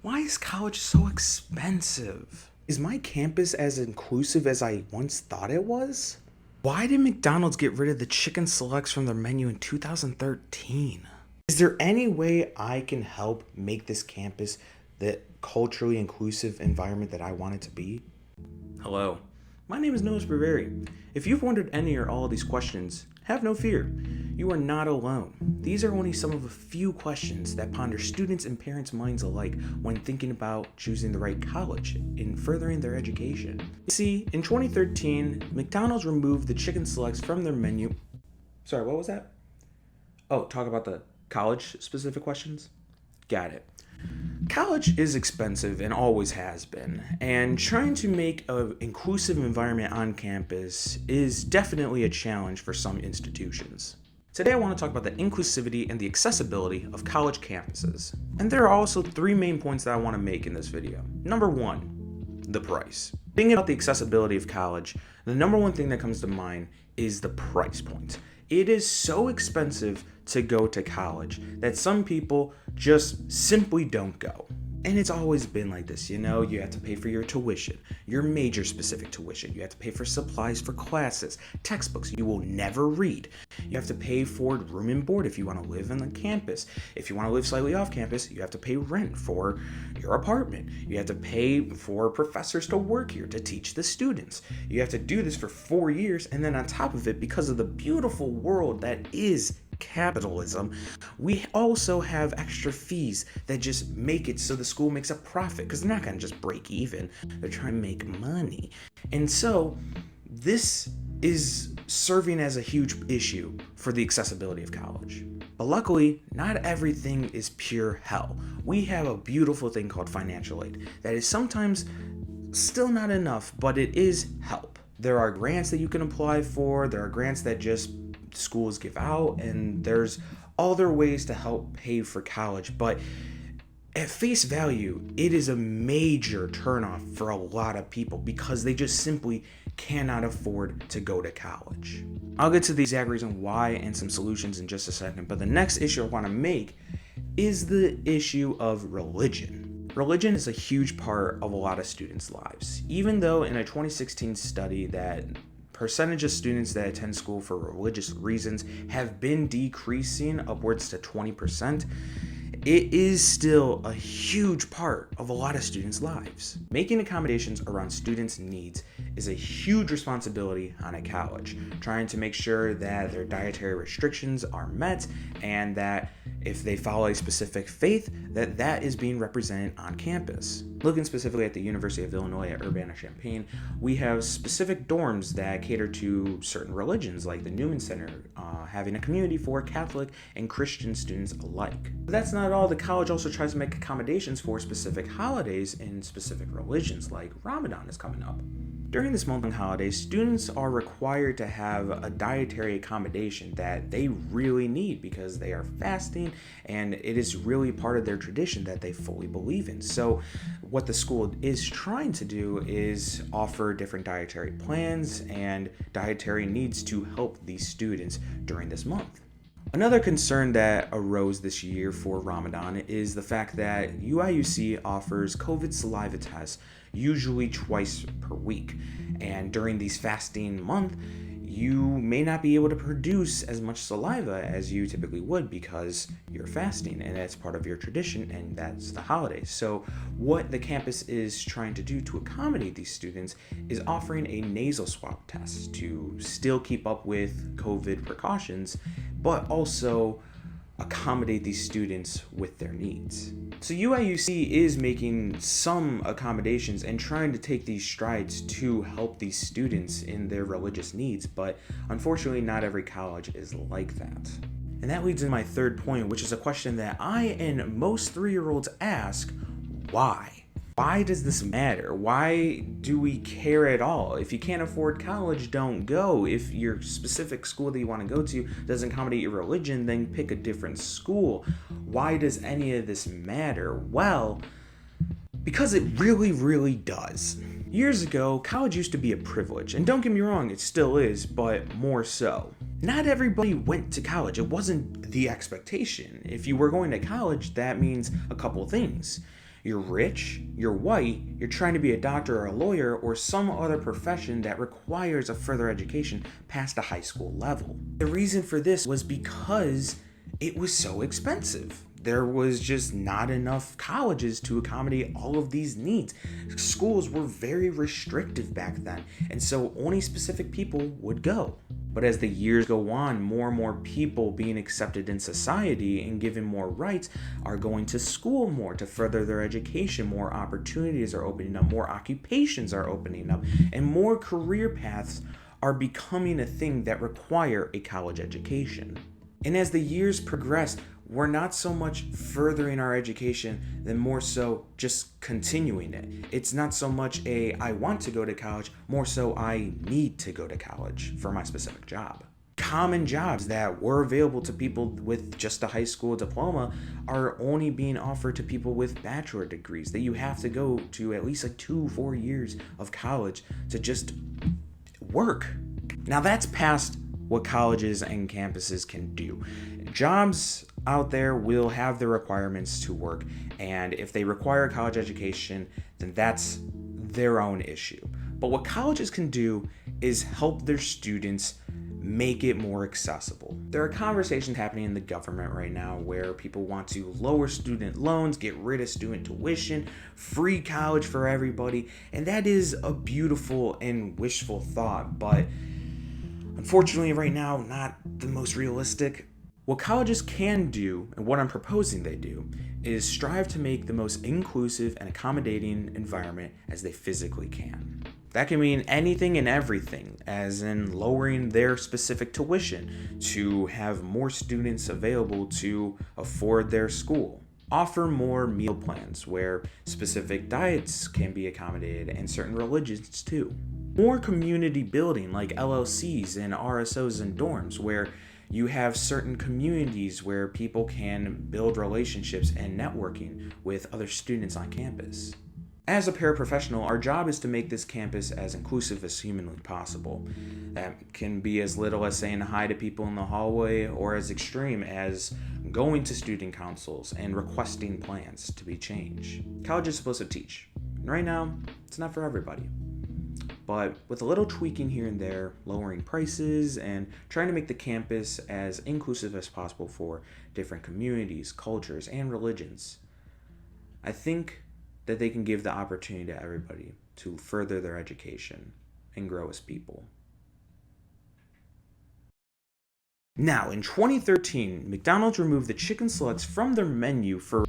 Why is college so expensive? Is my campus as inclusive as I once thought it was? Why did McDonald's get rid of the chicken selects from their menu in 2013? Is there any way I can help make this campus the culturally inclusive environment that I want it to be? Hello, my name is Noah Sperberry. If you've wondered any or all of these questions, have no fear. You are not alone. These are only some of a few questions that ponder students and parents' minds alike when thinking about choosing the right college in furthering their education. You see, in 2013, McDonald's removed the chicken selects from their menu. Sorry, what was that? Oh, talk about the college specific questions? Got it. College is expensive and always has been, and trying to make an inclusive environment on campus is definitely a challenge for some institutions. Today I want to talk about the inclusivity and the accessibility of college campuses. And there are also three main points that I want to make in this video. Number one, the price. Thinking about the accessibility of college, the number one thing that comes to mind is the price point. It is so expensive to go to college that some people just simply don't go. And it's always been like this, you have to pay for your tuition, your major specific tuition. You have to pay for supplies for classes, textbooks you will never read. You have to pay for room and board if you want to live on the campus. If you want to live slightly off campus, you have to pay rent for your apartment. You have to pay for professors to work here to teach the students. You have to do this for 4 years, and then on top of it, because of the beautiful world that is capitalism, we also have extra fees that just make it so the school makes a profit, because they're not going to just break even. They're trying to make money. And so this is serving as a huge issue for the accessibility of college. But luckily, not everything is pure hell. We have a beautiful thing called financial aid that is sometimes still not enough, but it is help. There are grants that you can apply for. There are grants that just schools give out, and there's other ways to help pay for college. But at face value, it is a major turnoff for a lot of people because they just simply cannot afford to go to college. I'll get to the exact reason why and some solutions in just a second, but the next issue I want to make is the issue of religion. Religion is a huge part of a lot of students' lives, even though in a 2016 study that percentage of students that attend school for religious reasons have been decreasing upwards to 20%. It is still a huge part of a lot of students' lives. Making accommodations around students' needs is a huge responsibility on a college, trying to make sure that their dietary restrictions are met and that if they follow a specific faith, that is being represented on campus. Looking specifically at the University of Illinois at Urbana-Champaign, we have specific dorms that cater to certain religions, like the Newman Center, having a community for Catholic and Christian students alike. But that's not all. The college also tries to make accommodations for specific holidays in specific religions, like Ramadan is coming up. During this month-long holiday, students are required to have a dietary accommodation that they really need because they are fasting and it is really part of their tradition that they fully believe in. So what the school is trying to do is offer different dietary plans and dietary needs to help these students during this month. Another concern that arose this year for Ramadan is the fact that UIUC offers COVID saliva tests usually twice per week. And during these fasting month, you may not be able to produce as much saliva as you typically would because you're fasting and that's part of your tradition and that's the holiday. So what the campus is trying to do to accommodate these students is offering a nasal swab test to still keep up with COVID precautions, but also accommodate these students with their needs. So UIUC is making some accommodations and trying to take these strides to help these students in their religious needs, but unfortunately not every college is like that. And that leads to my third point, which is a question that I and most 3-year-olds ask: why? Why does this matter? Why do we care at all? If you can't afford college, don't go. If your specific school that you want to go to doesn't accommodate your religion, then pick a different school. Why does any of this matter? Well, because it really, really does. Years ago, college used to be a privilege, and don't get me wrong, it still is, but more so. Not everybody went to college. It wasn't the expectation. If you were going to college, that means a couple things. You're rich, you're white, you're trying to be a doctor or a lawyer or some other profession that requires a further education past a high school level. The reason for this was because it was so expensive. There was just not enough colleges to accommodate all of these needs. Schools were very restrictive back then, and so only specific people would go. But as the years go on, more and more people being accepted in society and given more rights are going to school more to further their education. More opportunities are opening up, more occupations are opening up, and more career paths are becoming a thing that require a college education. And as the years progress, we're not so much furthering our education than more so just continuing it. It's not so much I want to go to college, more so I need to go to college for my specific job. Common jobs that were available to people with just a high school diploma are only being offered to people with bachelor degrees, that you have to go to at least 2-4 years of college to just work. Now that's past what colleges and campuses can do. Jobs out there will have the requirements to work, and if they require a college education, then that's their own issue. But what colleges can do is help their students make it more accessible. There are conversations happening in the government right now where people want to lower student loans, get rid of student tuition, free college for everybody, and that is a beautiful and wishful thought, but unfortunately right now, not the most realistic. What colleges can do, and what I'm proposing they do, is strive to make the most inclusive and accommodating environment as they physically can. That can mean anything and everything, as in lowering their specific tuition to have more students available to afford their school. Offer more meal plans where specific diets can be accommodated and certain religions too. More community building like LLCs and RSOs and dorms where you have certain communities where people can build relationships and networking with other students on campus. As a paraprofessional, our job is to make this campus as inclusive as humanly possible. That can be as little as saying hi to people in the hallway or as extreme as going to student councils and requesting plans to be changed. College is supposed to teach. And right now, it's not for everybody. But with a little tweaking here and there, lowering prices, and trying to make the campus as inclusive as possible for different communities, cultures, and religions, I think that they can give the opportunity to everybody to further their education and grow as people. Now, in 2013, McDonald's removed the chicken selects from their menu for